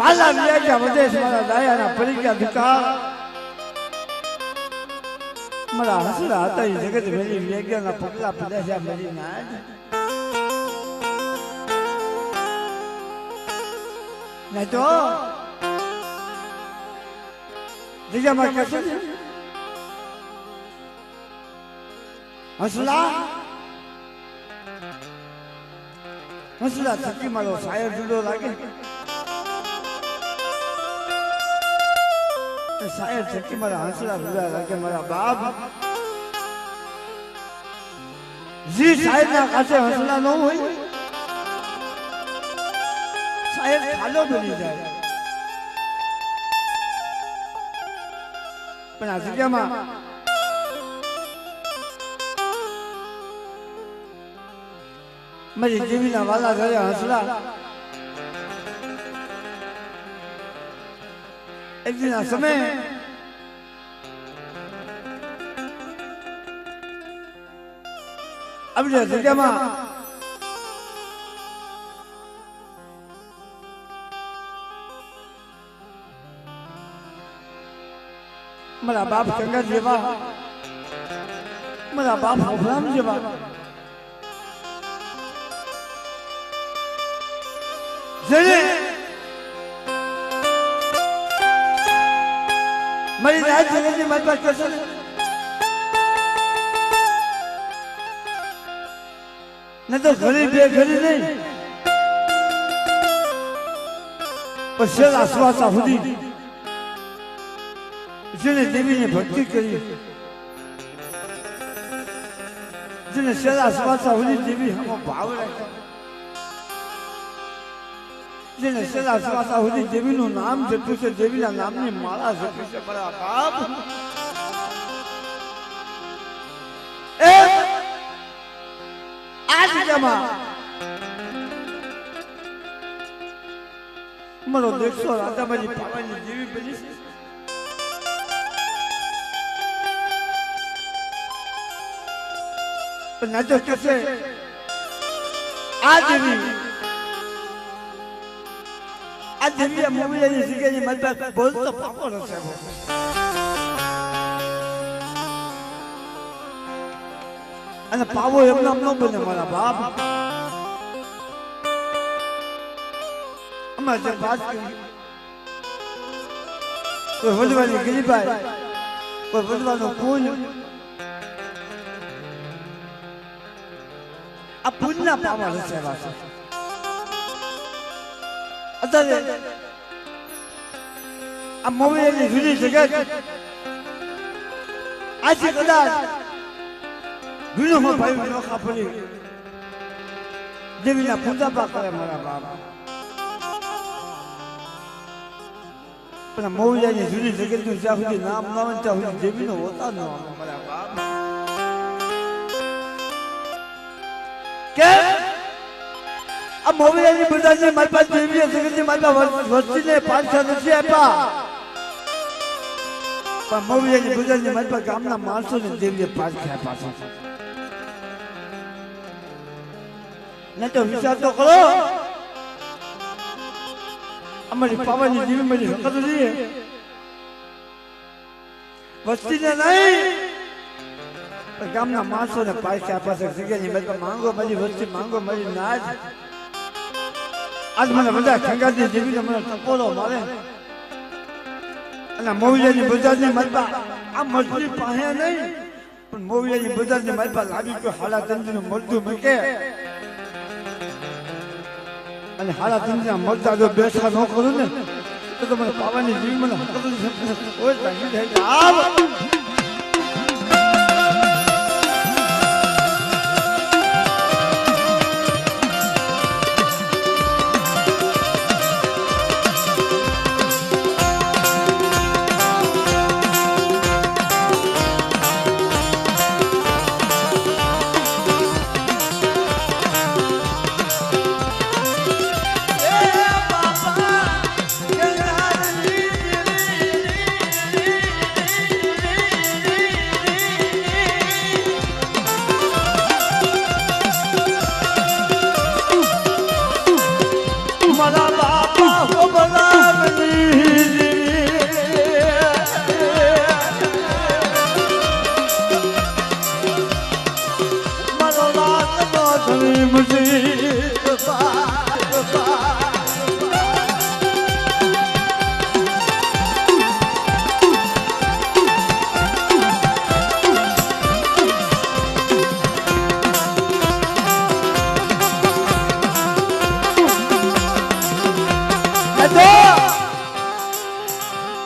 વાલા વ્યાજ્યા વદેશ મારા દાયાના પડી ગયા દુકાળ મારા હસરા હતા એ જગત મેરી વ્યાજ્યાના પગલા પદાસ્યા મેરી નાજ નહીં તો દીજામાં કહેશે હસલા હસલા થકી મારો શાયર જુદો લાગે શાયર થકી મારા હસલા જુદા લાગે મારા બાપ જી શાયરના કાছে હસલા ન હોય શાયર ખાલો બની જાય પણ આ જગ્યામાં મારી દેવીના વાલા ગયા હસલા એક દિન આ સમય આપણી જગ્યામાં મારા બાપ કંગર જેવા મારા બાપ અભરામ જેવા જેને મારી રાત જગતની મારી પાસે કરશે ને તો ઘણી બે ઘણી નહીં પણ છેલ્લા શ્વાસા સુધી જેને દેવીની ભક્તિ કરી જેને છેલ્લા શ્વાસા સુધી દેવી હમો ભાવ રાખ્યો જેને છેલ્લા શ્વાસા સુધી દેવીનું નામ જપ્યું છે દેવીના નામની માળા જપી છે મારા બાપ આ જગ્યામાં મારો દેખસો રાધાબાજી પાવાની દેવી બની છે પણ ના તો કહેશે આ દેવી મોબાઈલની જગ્યાની મારી પાસે બોલતો પાપો હશે અને પાવો એમના ન બને મારા બાપ અમારે જે વાત કરી કોઈ વધવાની ગરીબાઈ કોઈ વધવાનો પૂન આ પૂનના પાવા હશે અત્યારે આ મોબાઈલની જુદી જગત આજે કદાચ ગુનો ભાઈ નોખા પડી દેવીના પૂજા પા કરે મારા બાપ પણ મોબાઈલની જુદી જગતનું જ્યાં સુધી નામ ન આવે ત્યાં સુધી દેવીનો હોતા ન આવે મારા બાપ કે આ મોબાઈલની બધાની મારી પાસે દેવી જગતની મારી પાસે વસ્તીને 500 નથી આપ્યા પણ મોબાઈલની બધાની મારી પાસે ગામના માણસોને દેવીએ 5 આપ્યા છે નહીં તો વિચાર તો કરો અમારી પાવાની દેવી મારી હકત નથી વસ્તીને નહીં ગામના માણસોને 5 આપ્યા છે જગ્યાની મારી પાસે માંગો મારી વસ્તી માંગો મારી નાજ આજ મને બધા ખંગાતી દેવીને મને ટકોરો મારે અને મોવિયાની બજારની મારી પાસે આ મજૂરી પાસે નહીં પણ મોવિયાની બજારની મારી પાસે લાવી કોઈ હાલા તંત્રનું મળતું મૂકે અને હાલા તંત્રના મળતા જો બેસા ન કરું ને તો મને પાવાની દેવી મને કોઈ તાકી થાય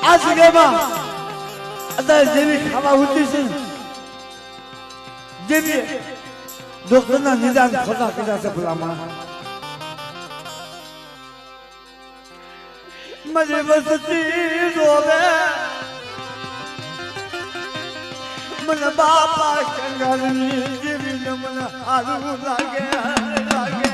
આ જગ્યામાં અત્યારે જેવી ખાવા ઉઠી છે જેવી ડોક્ટરના નિદાન ખોટા કર્યા છે ભલામણ મને વસતી રોવે મને બાપા કંગાલની જેવીને મને હારું લાગે લાગે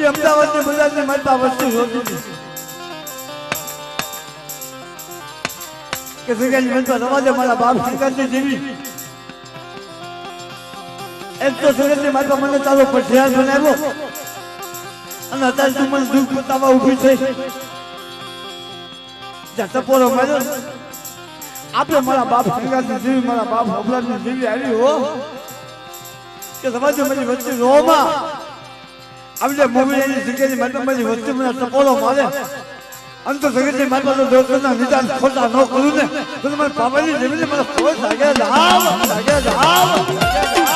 અમદાવાદની બજારની મારી વસ્તુ જોતી હતી કે જગ્યાની મનપા રવાજે મારા બાપ શંકરજી જેવી એક તો સુરતની મારી મને તારો પઠિયાર બનાવ્યો અને અત્યારે તું મને દુઃખ બતાવવા ઊભી થઈ જ્યાં ટપોરો માર્યો આપણે મારા બાપ શંકરજી જેવી મારા બાપ હબલાની જેવી આવી હો કે રવાજે મારી વસ્તુ રોમાં આપણે મોબાઈલની જગ્યાની મારી વસ્તુ મને ટપોરો મારે અંત જગતની મારી પાસે ડોક્ટરના નિદાન ખોટા ન કરું ને તો મને પાવાની જમીને મને કોઈ લાગે જાવ લાગે જાવ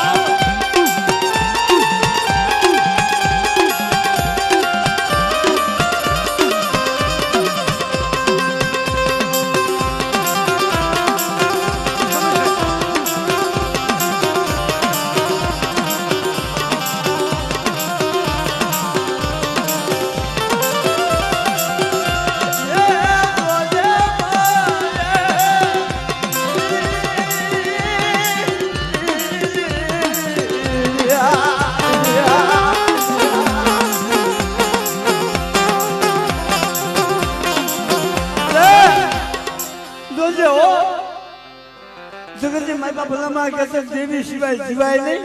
દેવી સિવાય જીવાય નહીં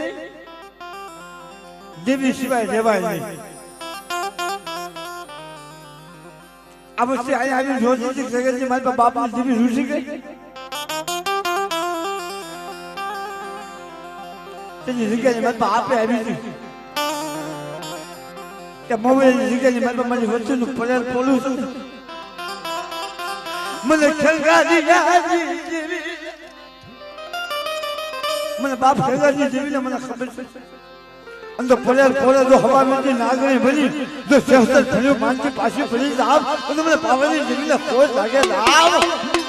દેવી સિવાય રેવાય નહીં આ વસ્તુ અહીંયા આવી જોતી જગતની મારી બાપની દેવી રૂસી ગઈ તેની જગ્યાની મારી આપે આવી હતી કે મોબાઈલની જગ્યાની મારી વસ્તુનું પડેલ પોલું છું મને ખંગારી દેવી મને બાપ ખેગાજી જેવીને મને ખબર છે અંદર પડેલ પડે જો હવા મેથી નાગણી ભરી જો શેહતર ભર્યું માનથી પાછી ફરી જાવ અને મને પાવાની જેવીને કોઈ લાગે જાવ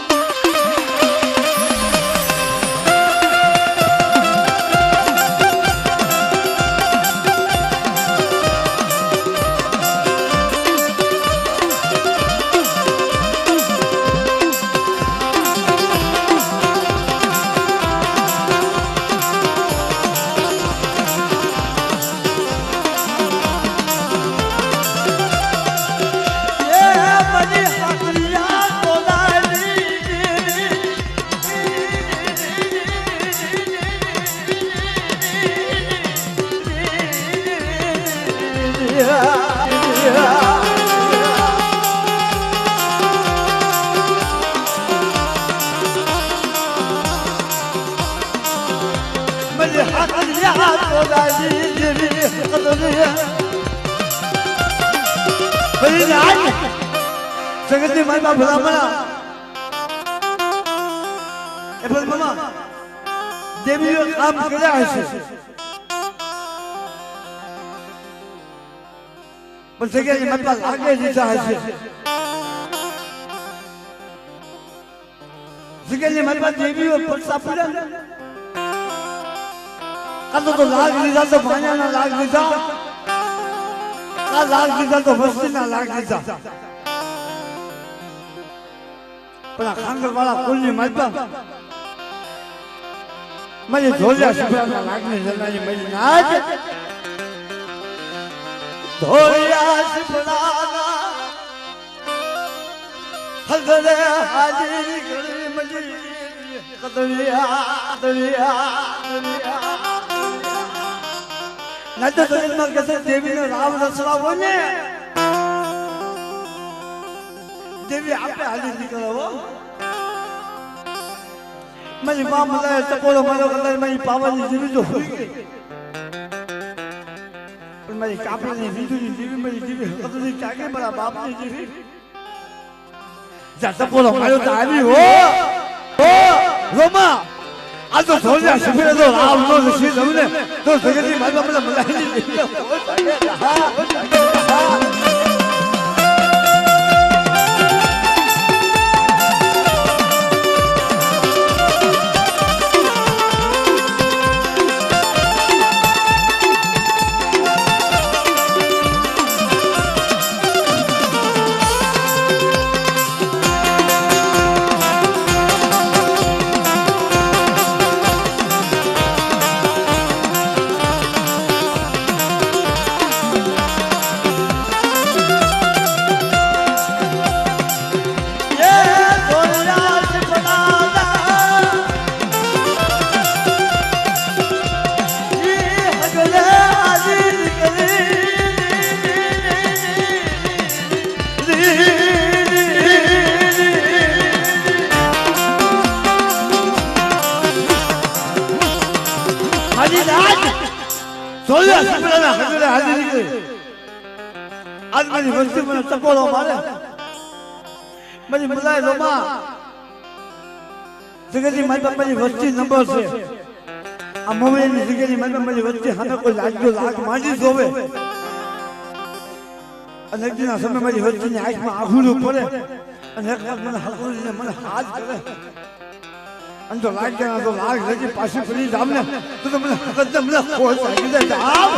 જગતની મારી બાપ ભલામણા એ ભલામણા દેવીઓ કામ કર્યા હશે પણ જગ્યાની મારી બાપ લાગે દીધા હશે જગ્યાની મારી બાપ દેવીઓ પડતા પડ્યા કાં તો લાગ લીધા તો ભાણિયાના લાગ લીધા આ લાગ લીધા તો વસ્તીના લાગ લીધા પણ આ ખાંગર વાળા કુલની માલપા મારી ધોલિયા સુભરાના લાગની જનાની મળી નાજ ધોલિયા સુભરાના હલદરે હાજી ગળી મળી કદરિયા ના તો જગતમાં કસે દેવીનો રાવ રસડાવો ને દેવી આપે હાલી નીકળવો મારી મા મલાય ટકોરો મારો કદાચ મારી પાવાની જીવી તો હોઈ ગઈ પણ મારી કાપડની વિધુની જીવી મારી જીવી હકતની ચાકે મારા બાપની જીવી જા ટકોરો માર્યો તો આવી હો રોમા આ તો થોડા સફેદ તો રાવ નો નસી તમને તો જગતની મારા મને મલાઈ જીવી હા आज मेरी वस्ती में टकोरो मारे मेरी मलाय रोमा जगती मारी पापा की वस्ती नंबर से आ मोबाइल ની જગ્યાની મારી મારી વચ્ચે હામે કોઈ લાગ્યો લાગ માંડી જોવે અને એકદીના સમય મારી વચ્ચેની આંખમાં આહુડું પડે અને એક વાર મને હકુરીને મને હાથ કરે અને તો લાગ ગયા તો લાગ લગી પાછી પડી જામને તો મને હકત મને ખોલ લાગી જાય જામ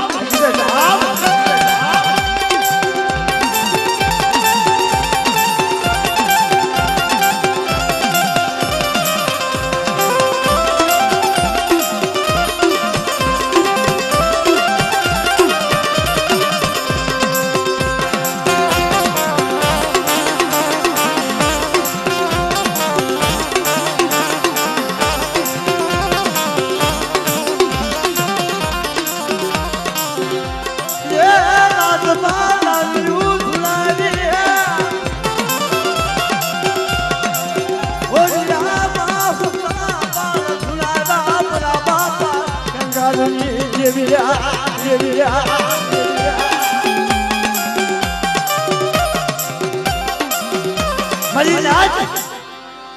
મારી રાત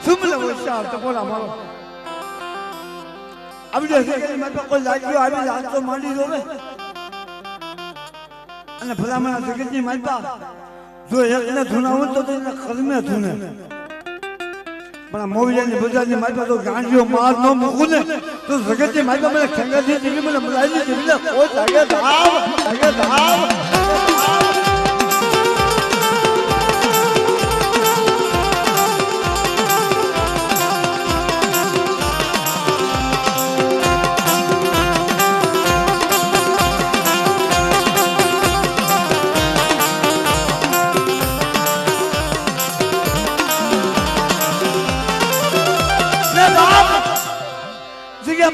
સુમલા વર્ષા તો બોલા મારો આવી જશે કે મારા કોઈ લાગ્યો આવી રાત તો માંડી રોવે અને ભલામણા જગતની માલપા જો એકને ધૂનાવું તો એને ખરમે ધૂને પણ મોવિયાની બજારની માલપા તો ગાંડીઓ માર ન મૂકું ને તો જગતની માલપા મને ખેંગાથી જીવી મને મલાઈની જીવી કોઈ લાગે ધાવ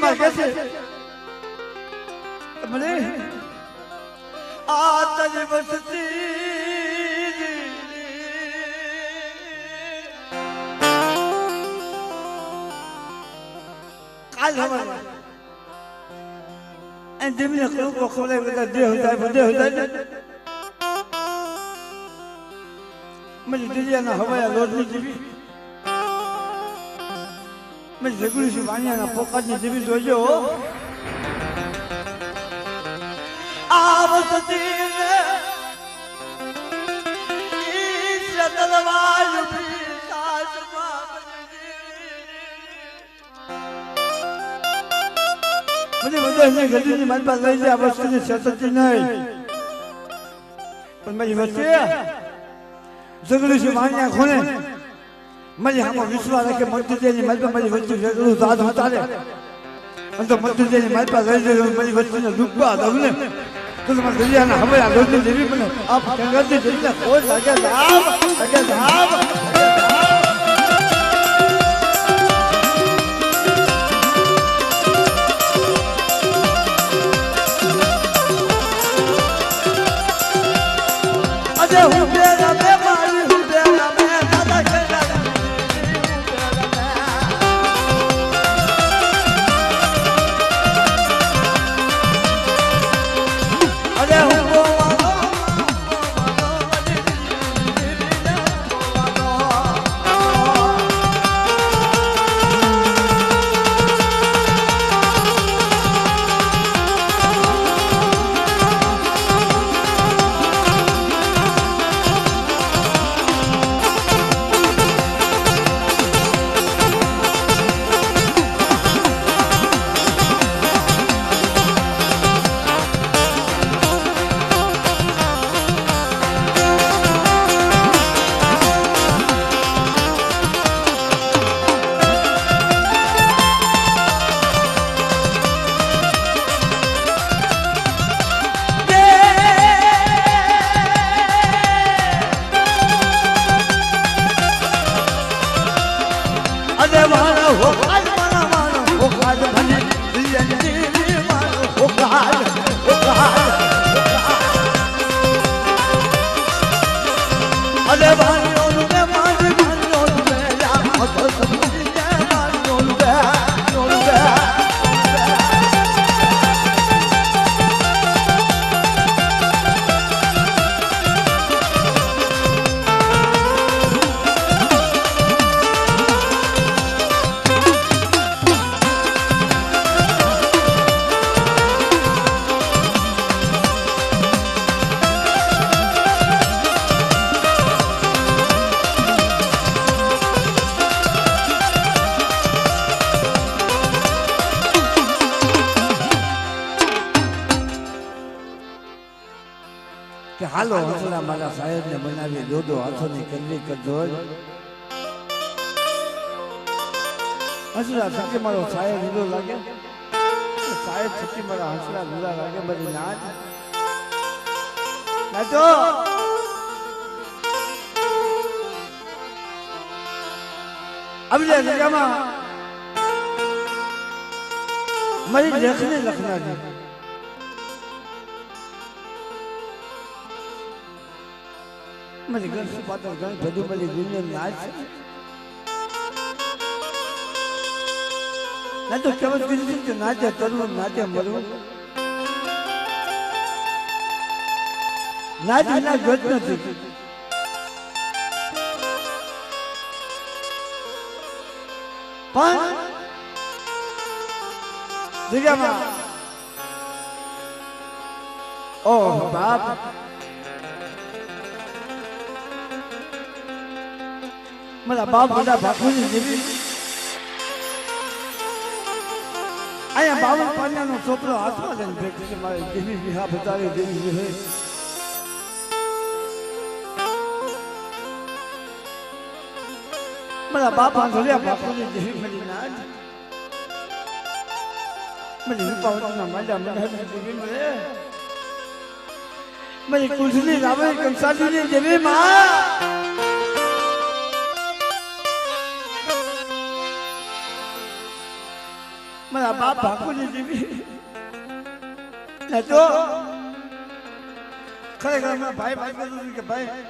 માર કેસે મને આ તને વસતી કાલ હવારે એન જમીને ખોલો ખોલે બધા દેહ જાય મને દરિયાના હવાયા લોટની જીવી मैं जगुली से वानिया ना पोकाज ने जीवी जोजो आवसती ने इस तलवार भी सास मुझे वजह नहीं गली ने मन पर ले जा आवसती ने सतती नहीं पर मेरी बच्चे जगुली से वानिया खोने मैं यहाँ विश्वास है कि मंत्री जी ने मेरे मेरी बच्ची जरूर दाद होता है अंत मंत्री जी ने मेरे पास रह जाए मेरी बच्ची ने दुख बात हमने तो मैं दुनिया ना हमें आगे से जीवी बने आप कंगाल से जीवी ना कोई लगे धाम अरे हूँ तेरा बेमारी हूँ तेरा मैं दादा હાલો હસલા મારા સાહેબને બનાવી દોડો હાથોની કંદી કરજો હસલા સચ્ચી મારો સાહેબ લીધો લાગે સાહેબ સચ્ચી મારા હસલા લીધા લાગે બધી નાચ નાચો અબલે જગામાં મારી લેખને લખના છે મારી ઘર સે પાતર ઘર બધું મારી દુનિયા નાચ ના તો કેવત કીધું કે નાચે તરવું નાચે મરવું નાચ વિના ગત નથી પણ જગ્યામાં ઓહ બાપ મારા બાપ બધા ભાખુની જેવી અહીંયા 52 પાન્યાનો છોકરો હાથમાં લઈને બેઠો છે મારે જેવી વિહા બતાવે જેવી વિહે મારા બાપ આંધળિયા ભાખુની જેવી મળી નાચ મળી રૂપાવતીના માંડા મંડાવી જેવી મળે મળી કુંજની રાવણી કંસાલીની જેવી માં મારા બાપ ભાખુની જેવી તો ખરેખર મારા ભાઈ વાત કરતું કે ભાઈ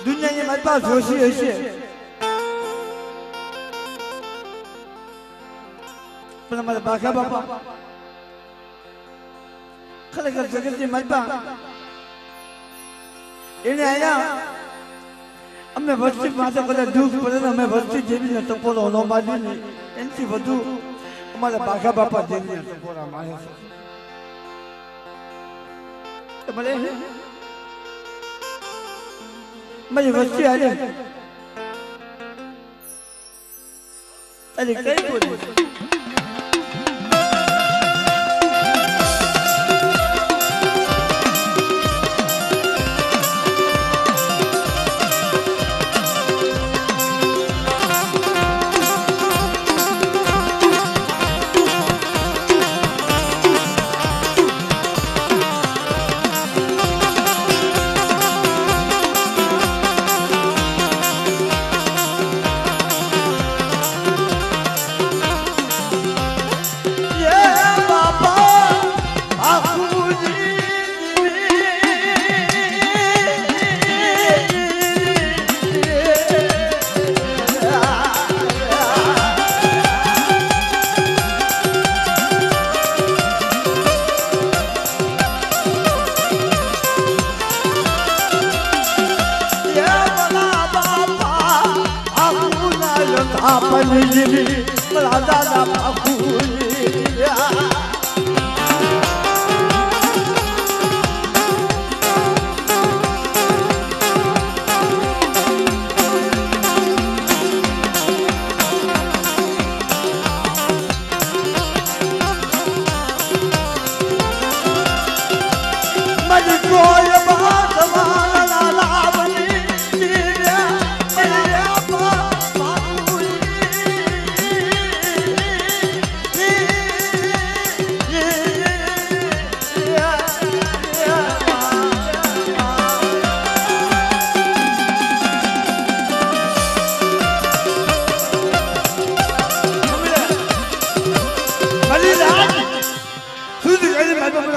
દુનિયાની મારી પાસે જોશી હશે પણ અમારા બાઘા બાપા ખરેખર જગતની મારી પાસે એને આયા અમે વસ્તી પાસે કદાચ દુઃખ પડે ને અમે વસ્તી જેવીને ટપોરો ન મારી ને એનાથી વધુ અમારા બાઘા બાપા જેવીને ટપોરા મારે છે મારી વસ્તી હારે અરે કઈ બોલી આપની દાદા બાપુની મજ કોઈ બાત મારા લાવની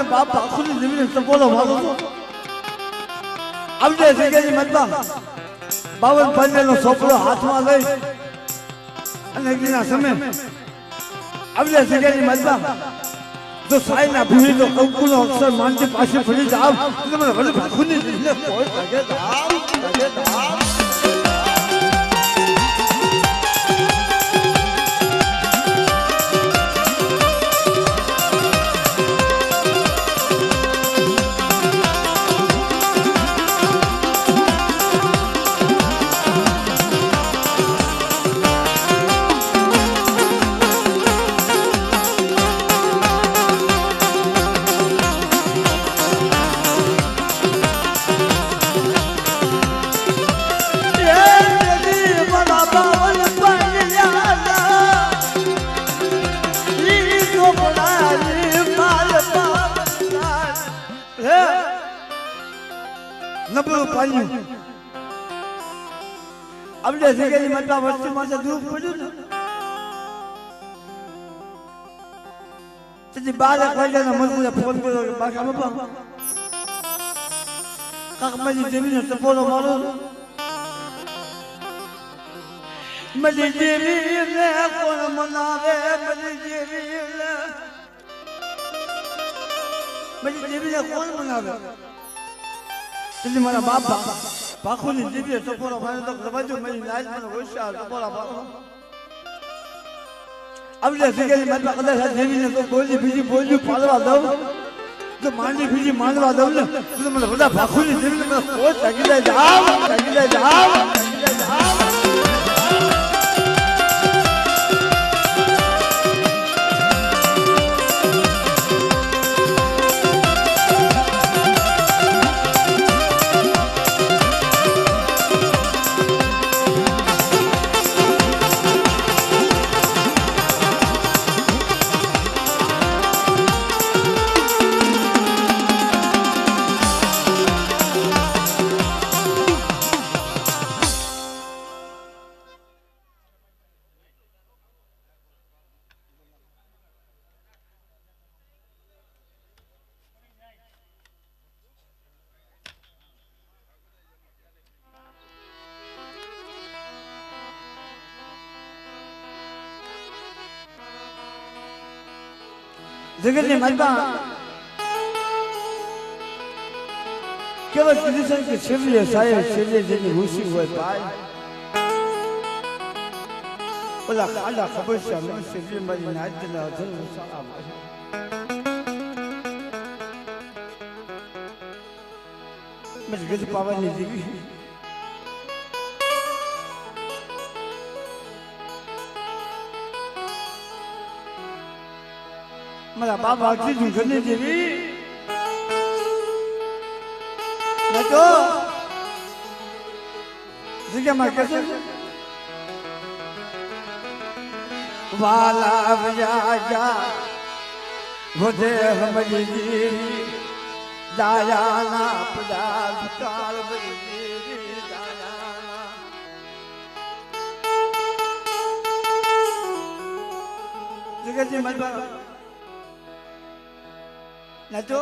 બાપ આખુની જમીને ટપોલો મારો આવજે જગ્યાની મતમાં 52 પાન્યાનો છોકરો હાથમાં લઈ અને એકદીના સમય આવજે જગ્યાની મતમાં જો સાઈના ભૂલી તો કંકુનો અક્ષર માનતી પાસે ફરી જાવ તમને વળી આખુની જમીને કોઈ લાગે ધામ નબળું પાડ્યું આપણે જગ્યાની મતલબ વસ્તુ માટે દુઃખ પડ્યું ને તેથી 12 વાગ્યાના મને ફોન કર્યો કે બાકા બાપા કાકમાજી દેવીને સપોરો મારો મલી દેવીને કોણ મનાવે મલી દેવીને કોણ મનાવે તેથી મારા બાપા પાખોની દેવીએ સપોરો માર્યો તો સમજો મારી નાજ મને હોશિયાર સપોરા મારો આપણે જગ્યાની માતા કદાચ દેવીને તો બોલી બીજી બોલ્યું પાડવા દઉં તો માંડી બીજી માંડવા દઉં ને તો મને બધા ભાખુની દેવીને મને કોઈ જાગી જાય જાવ જગતની માલપા કેવળ કીધું કે છેલ્લે સાહેબ છેલ્લે જેની હુસી હોય ભાઈ ઓલા ખાડા ખબર છે હું છેલ્લે મારી નાચના અધર સારા મેં ગજ પાવાની દીવી મારા બાપા કીધું ઘરની દેવી તો જગ્યામાં કહેશે વાલા વ્યાજા વધે હમરી દેવી દાયાના પદાર્થ કાળ બરી દેવી દાયાના જગતની મતલબ ના તો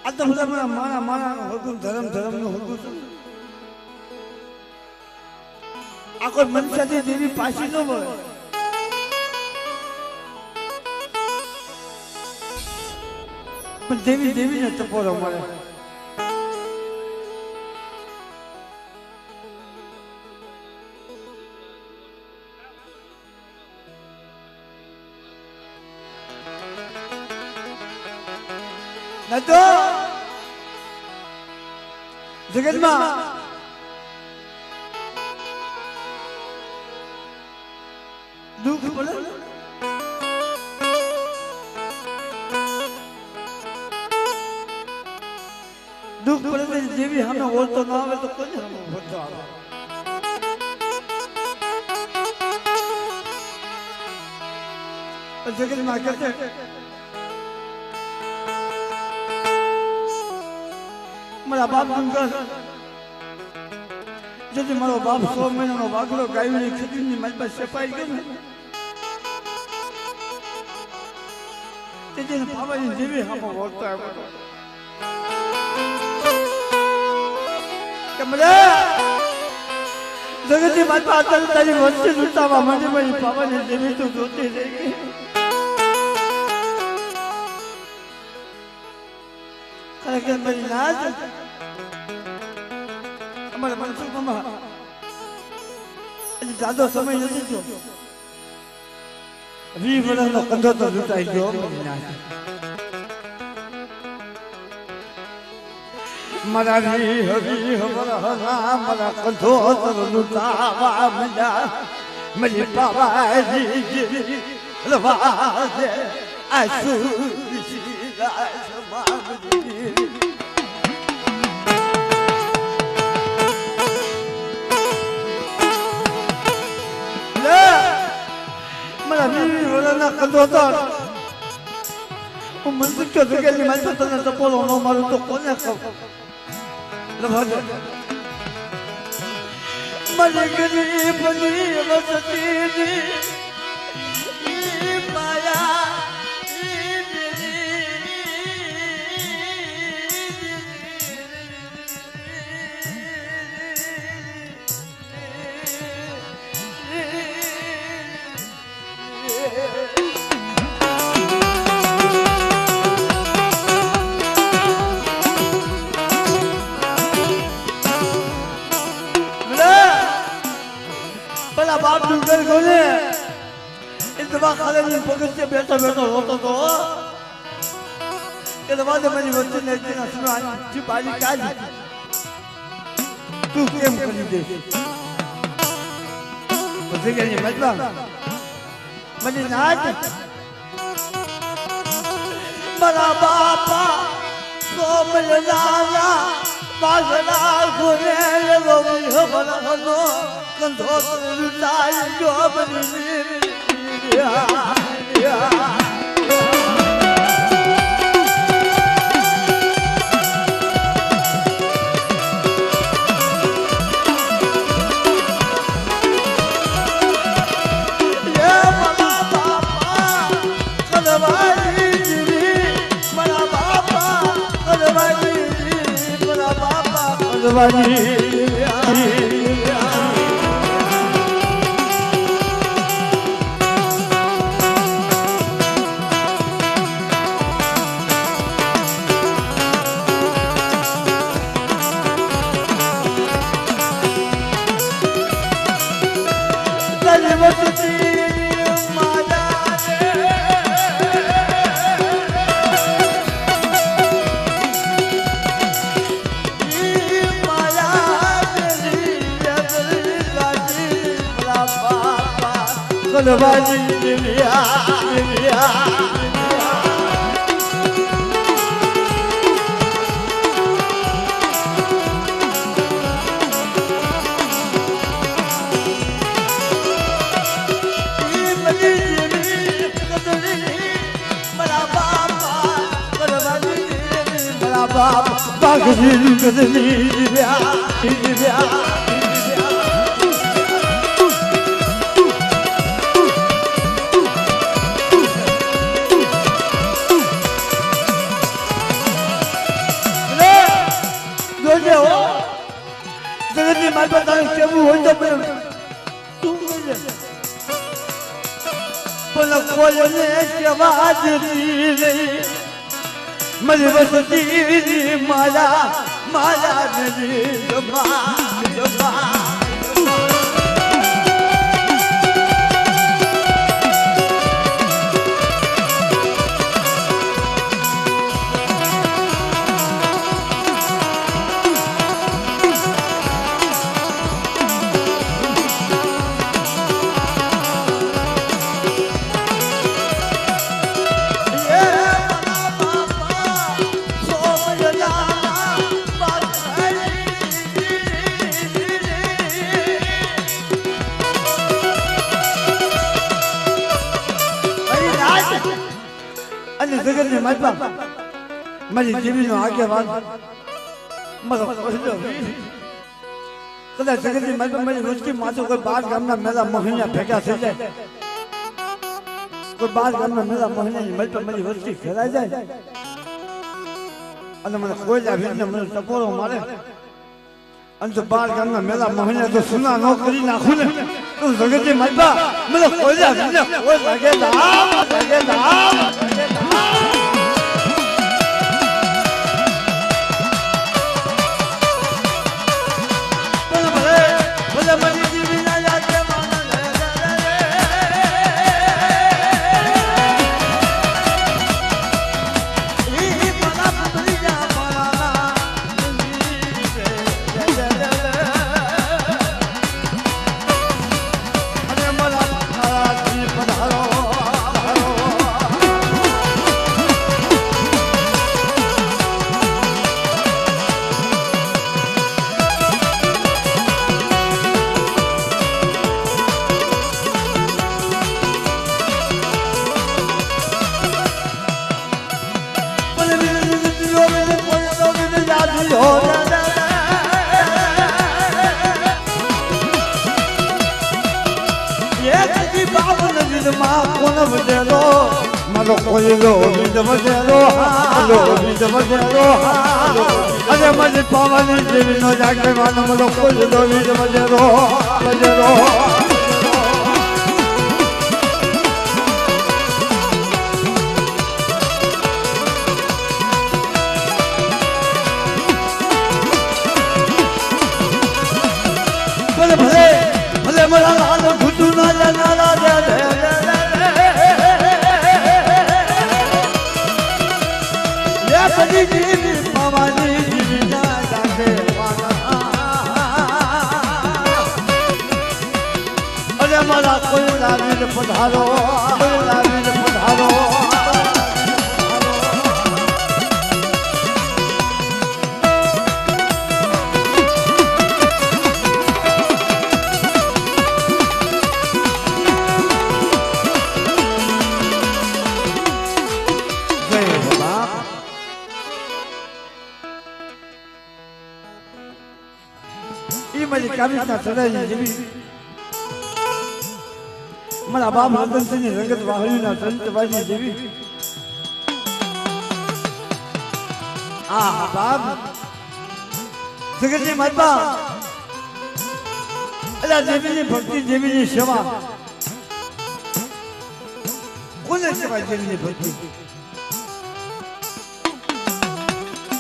આ તો બધા મારા હુકમ ધર્મ નું હુકમ આ કોઈ મનસાથી દેવી પાછી ન મળે પણ દેવી ને તપોરો મળે તો જગતમાં દુઃખ પડે જેવી સામે ઓળતો ના આવે તો કોઈ સામે ઓળતો આવે જગતમાં કહે મારા બાપ જેથી મારો બાપ 100 મહિનાનો વાઘડો ગાયની ખીચડીની મારી સફાઈ ગયો ને તેથી પાવાની જેવી હામો વળતો આવ્યો જગતની માતા અત્યારે તારી વચ્ચે લૂંટાવા માટે મારી પાવાની જેવી તું જોતી રહી ગઈ ખરેખર મારી નાચ અમારા મનસુખમાં જાદો સમય નથી થયો 20 વર્ષનો કંધો તો લૂંટાઈ ગયો મારી નાચ મારા હરી હવરના મારા કંધો તો લૂંટાવા મળ્યા મારી પાવાની જેવી રવાજે આસુ મને તો જગ્યાની મારી તને ટપોલો ન મારું તો કોને કહું લભાજે મને ગરીબની વસતીની ઈ માયા बाप डूंगर गोले इस दफा खाले में पकड़ से बैठा बैठा रोता तो के दफा से मेरी बच्ची ने इतना सुना जी बाजी क्या जी तू केम करी दे मुझे क्या नहीं मतलब मुझे नाच बड़ा बापा सोमल लाला बाजरा घुरे वो भी बड़ा बनो कंधो लुटाई जो बनी या Baji Divya Divya माल पता है क्या वो होता है तू मुझे पल खोलने की आवाज दी मुझे बस दी माला माला दी जमा जमा जगत में मत मेरी जीवी नो आगे बात मत कदा जगत में मत मेरी रोज की मातो कोई बात गामना मेला महीना फेंका થઈ જાય કોઈ બાર ગામના મેલા મહિના મત મેરી રોજ की ફેરાઈ જાય અને મને કોઈ લાવીને મને ટપોરો મારે અને તો બાર ગામના મેલા મહિના તો સુના નો કરી નાખું ને તો જગત में मत મને કોઈ લાવીને કોઈ લાગે ના એક દી બાવન જીદમાં કોણ વધેલો મારો કોયલો બીજ વધેલો હાલો બીજ વધેલો હાલો અરે મને પાવાની જેવી નો જાગે માનો મારો કોયલો બીજ વધેલો વધેલો ભલે ભલે મારા લાલ ઘૂટું ના જાના દે લે બધી જીવી પાવાની જીવી ના જાગે અરે મારા કોઈ લાવીને પધારો કોઈ લાવીને પધારો મારી કામિકના ચડાઈ જેવી મારા બાપ રતનસિંહની રંગત વાહરીના સંતવાજી જેવી આ બાપ જગતની માતા અલા દેવીની ભક્તિ દેવીની સેવા કોને સેવા દેવીની ભક્તિ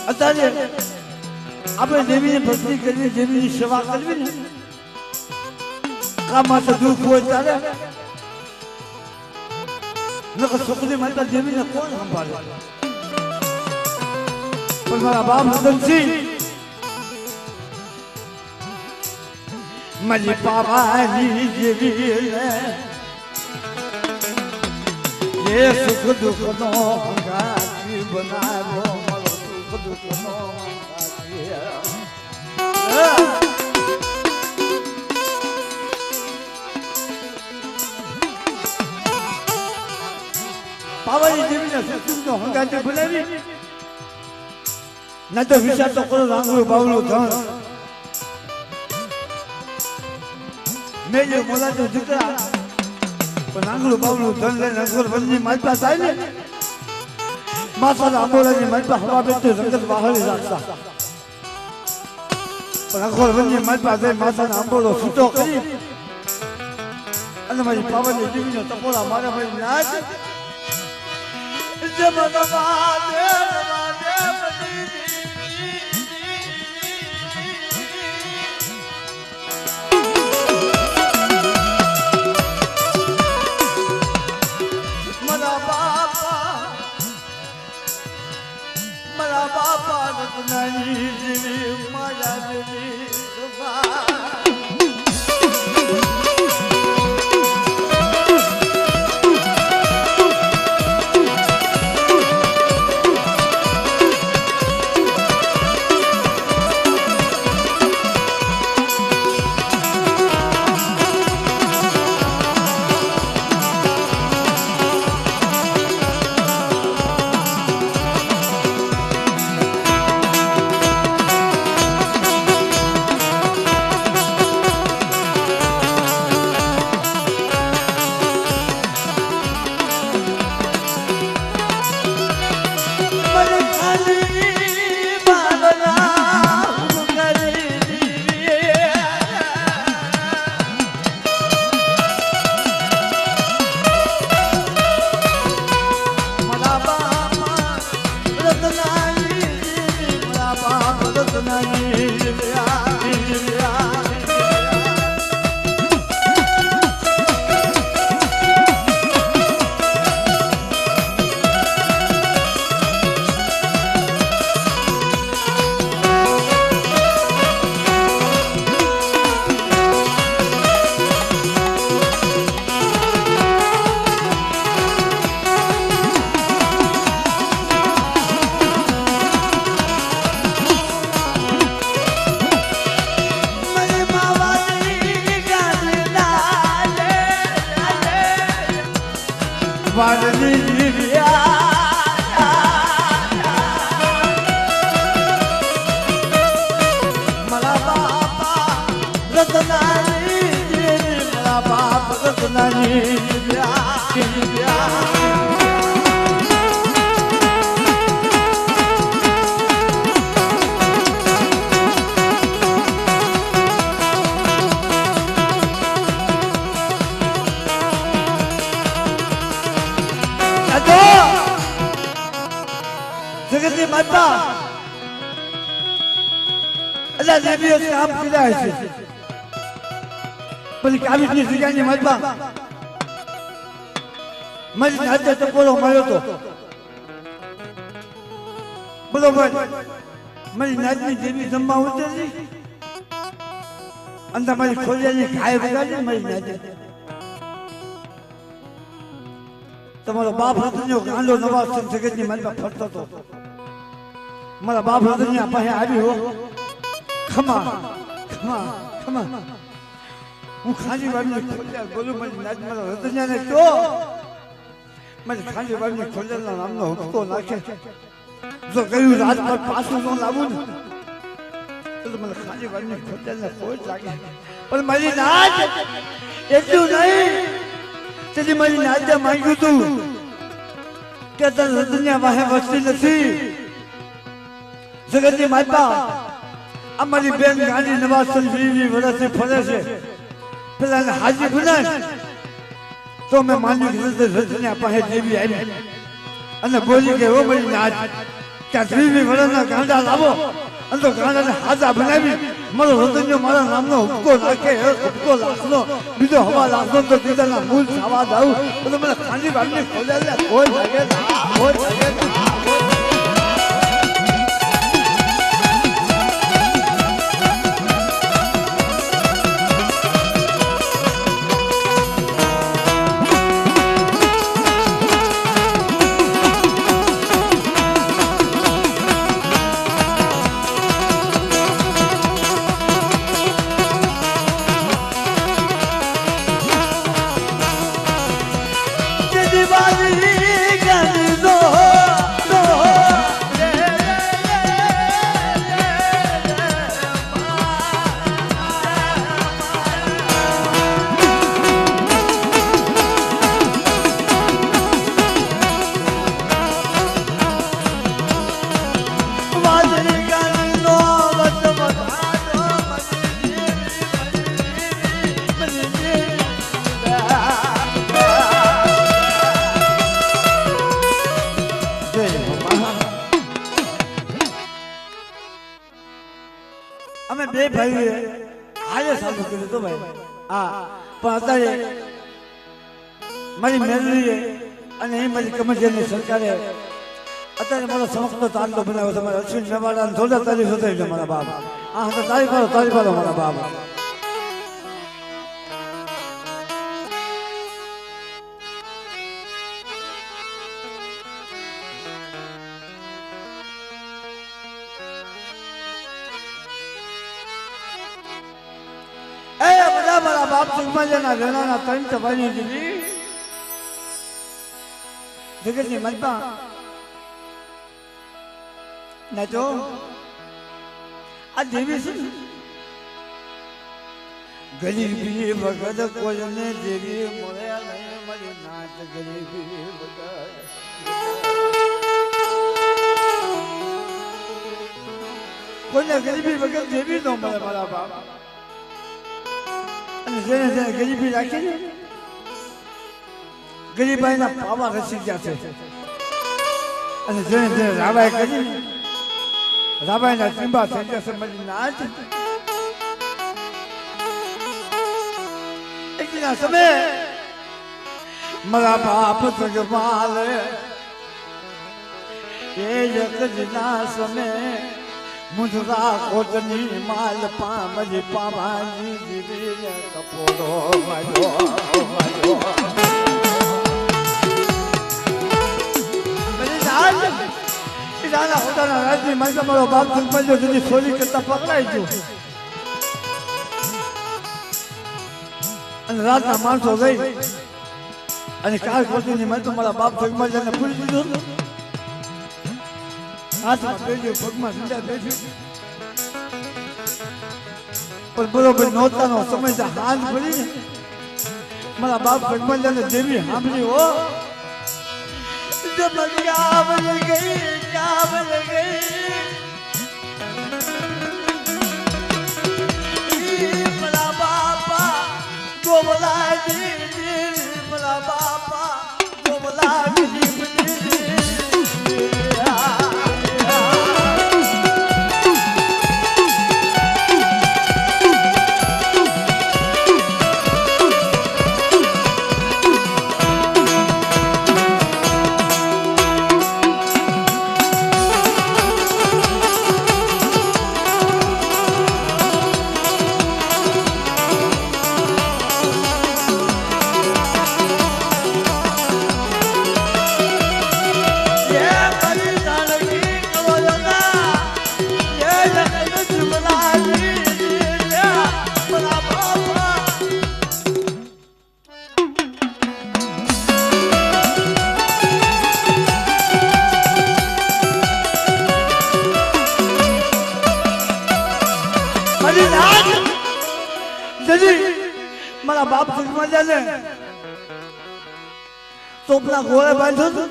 અત્યારે આપણે દેવીની ભક્તિ કરવી દેવીની સેવા કરવી ને કામમાં તો દુઃખ હોય ત્યારે નકર છોકરી માતા દેવીને કોણ સંભાળે પણ મારા બાપ રતનસિંહ મારી પાવાની જેવી એ સુખ દુઃખ નો હંગાતી બનાવ્યો મારો સુખ દુઃખ નો પાવાની દેવીને સુખનો હંગાતી બનાવી ના તો વિચાર તો કરો રાંગડું બાવળું ધણ મેલ્યું મોલાતું દીકરા પણ રાંગડું બાવળું ધણ લઈને અગર વનની માલપા થાય ને માસાના આંબોડાની માલપા હવા બેઠું રંગત બહારી રાખતા પણ અગર વનની માલપા થઈ માસાના આંબોડો છૂટો કરી અને મારી પાવાની દેવીનો ટપોરા મારા ભાઈ નાચ મારા બાપા રત્નાની જેવી માયા જેવી સપનાની જગતની માતા અલ્લાહ નબીઓ કામ કર્યા છે પણ કાબિલની જગ્યાની માતા મારી નાતે ટકોરો મળ્યો તો બરોબર મારી નાતની દેવી જમવા ઉતરી અને મારી ખોલિયાની ખાય બગાડી મારી નાતે તમારો બાપ રતન્યો ગાંડો નવાજ જગતની માતા ફરતો હતો મારા બાપ રતન્યા પાસે આવી હો ખમા ખમા ખમા હું ખાલી વાળની ખોલિયા બોલું મારી નાત મારા રતન્યાને તો મારી ખાલી વાળની ખોલિયાના નામનો હુક્કો નાખે જો કહ્યું રાત પર પાછું ન લાવું ને તો મને ખાલી વાળની ખોલિયાને કોઈ લાગે પણ મારી નાત એટલું નહીં તેથી મારી નાતે માંગ્યું હતું કે તને રતન્યા વાહે વસતી નથી જગતની માતા અમારી બેન ગાંધી નવાજ 20 વર્ષથી ફરે છે પેલા હાજી બનાય તો મેં માન્યું કે રતન્યા પાસે દેવી આવી અને બોલી કે ઓ મારી નાત કે 20 વર્ષના ગાંડા લાવો અને તો ગાંડાને હાજા બનાવી મારો રતન્યો મારા નામનો હુક્કો નાખે હુક્કો લાખનો બીજો હવા લાખનો તો દીદાના મૂળ થવા દઉં તો મને ખાલી વાળની ખોલ્યા કોઈ લાગે કોઈ લાગે અમે બે ભાઈ હાલે સારું કર્યું તો ભાઈ હા પણ અત્યારે મારી મેલરી અને એ મારી કમજોરની સરકારે અત્યારે મારો સમક્ષ તાંડો બનાવ્યો છે મારા અશ્વિન નવાડા થોડા તારીખ હતા છે મારા બાપ હા તો તારીખ પાડો મારા બાપ મારા બાપ સુગમાજાના વેણાના 3 સભાની દીધી જગતની માતા ના તો આ દેવી છે ગરીબી વગર કોઈને દેવી મળે નહીં મારી નાત ગરીબી વગર કોઈને ગરીબી વગર દેવી ન મળે મારા બાપ અને જેને જેને ગરીબી રાખી ને ગરીબાઈના પાવા રસી ગયા છે અને જેને જેને રાબાઈ કરી રાબાઈના ટીંબા થઈ ગયા છે મારી નાત એકના સમય મારા બાપ જગમાલ એ જગતના સમય મુજરા કોટની માલ પામલી પાવાની દીવીને કપોડો વાજો નાના હોતાના રાજની મારી મારો બાપ સંપલ્યો જેની ચોરી કરતા પકડાઈ ગયો અને રાતના માણસો ગઈ અને કાલ કોટીની મારી મારા બાપ જગમાલને પૂરી દીધું હાથમાં બેઠ્યું પગમાં સીધા બેઠ્યું પણ બરોબર નહોતાનો સમય હાથ પડી ને મારા બાપ ભગવાન જેવી સાંભળી હો जब क्या बन गई मला बापा गोमला मला बापा गोमला મારા બાપ સુખમાં જાય ને તોપના ઘોડે બાંધ્યો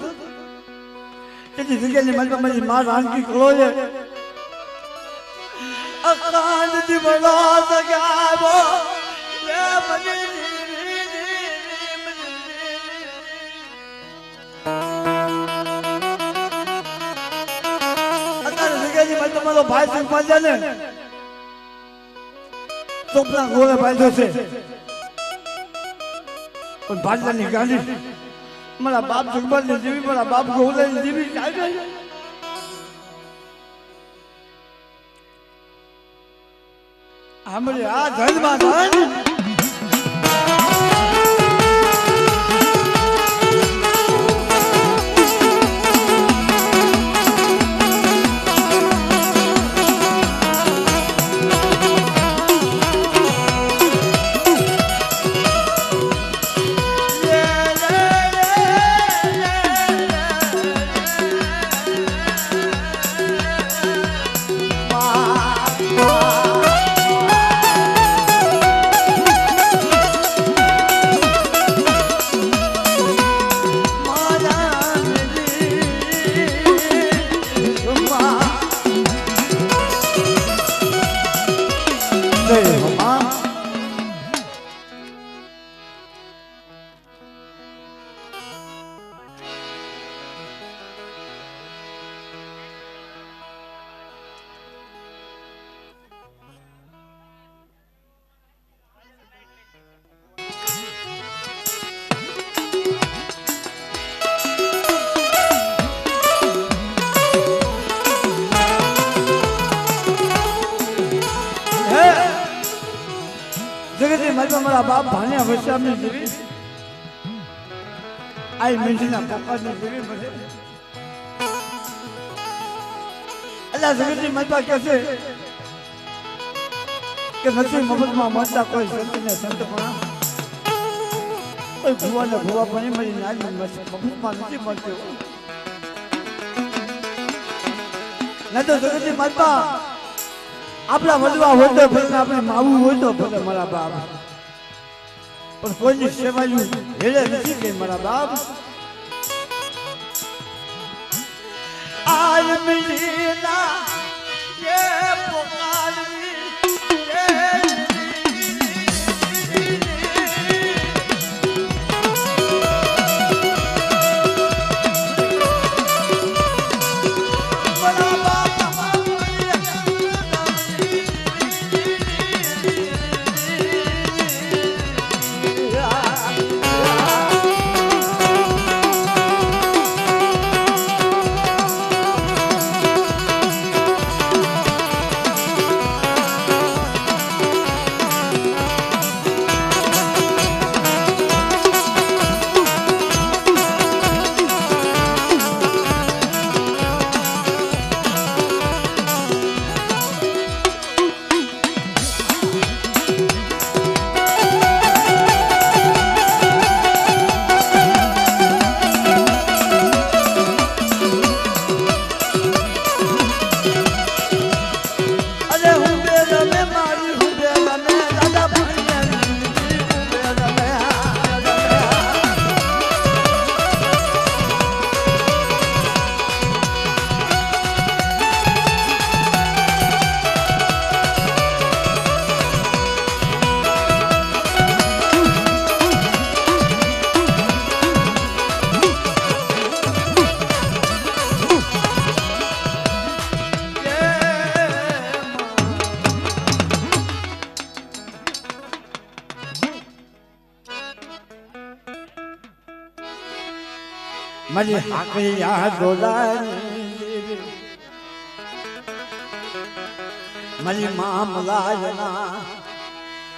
તેથી જગ્યાની મનમાં મારી માં રાનકી ખોલો છે અકાંડથી બનો સગાવો રે અત્યારે જગ્યાની મનમાં મારો ભાઈ સુખમાં જાય ને તોપના ઘોડે બાંધ્યો છે પણ ભાજલાની ગાંધી મારા બાપ જગબાની જીવી મારા બાપ ગોલાની જીવી ચાલે આમરે આ ધનમાં ધન મારા બાપ ભાણ્યા વસ્યામની જીવી આઈ મીંડીના પપ્પાની જીવી મને અલ્લાહ જગતની મતબા કહે છે કે નથી મફતમાં મળતા કોઈ સંતને સંતપણા કોઈ ભુવાને ભુવા પણ મળી નાની મફતમાં નથી મળતી ન તો જગતની મતબા આપણા વડવા હોય તો ભલે આપણે માવું હોય તો ભલે મારા બાપ પણ કોઈની સેવાયું હેલે નથી કે મારા બાપ આજ મિલીના ये पुकारवी મારી હાકરિયા ડોલાની મારી મામલાયના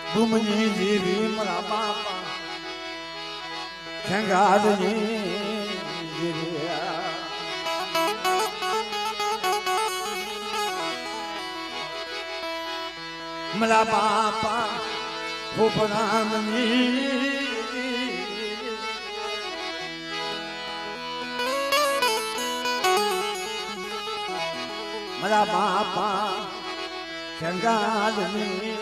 ડુમની જેવી મારા બાપા ખેંગારની મારા બાપા ફોપરામની મારા બાપા ખેંગારની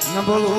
ન બોલો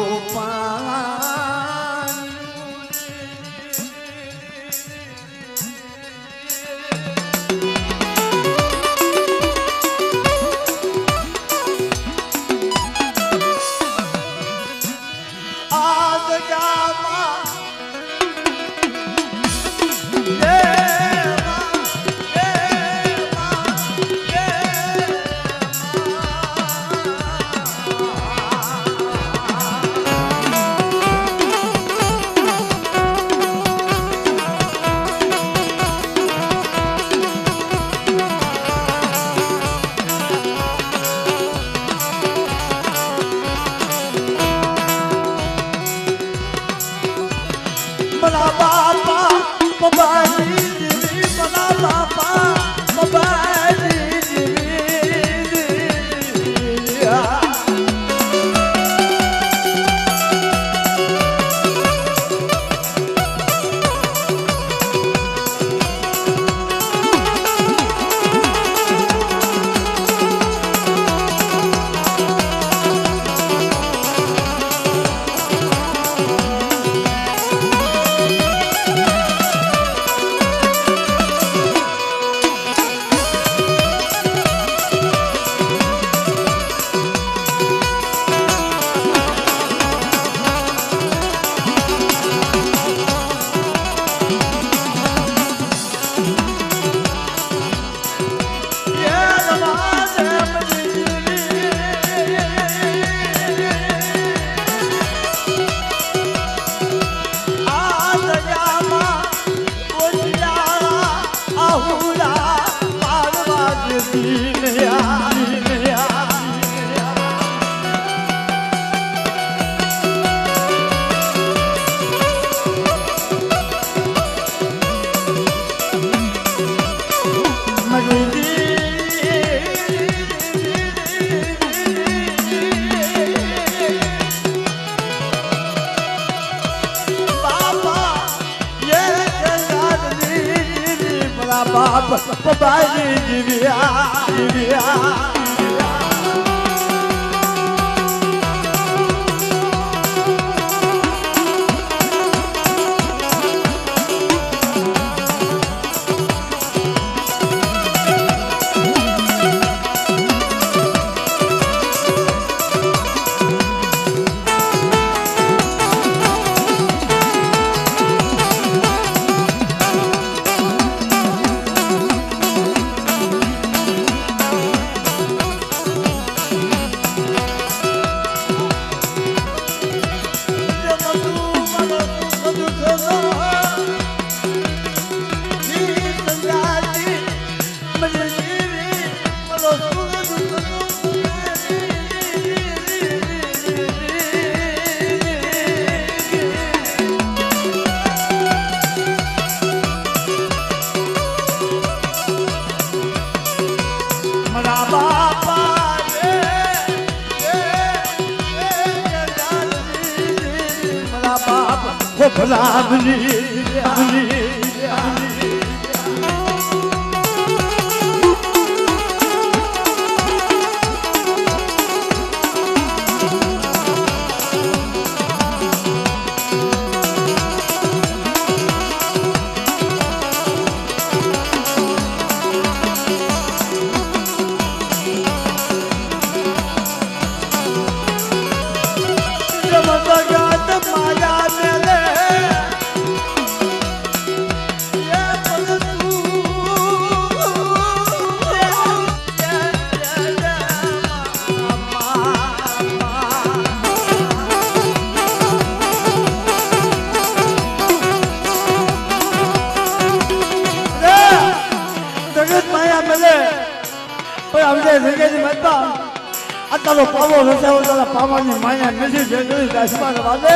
બાપ બાજી જીવ્યા તારી જગ્યાથી મતતા આ તારો પાવો રસાવો તારા પાવાની માયા નથી જગડી દસમાં વાદે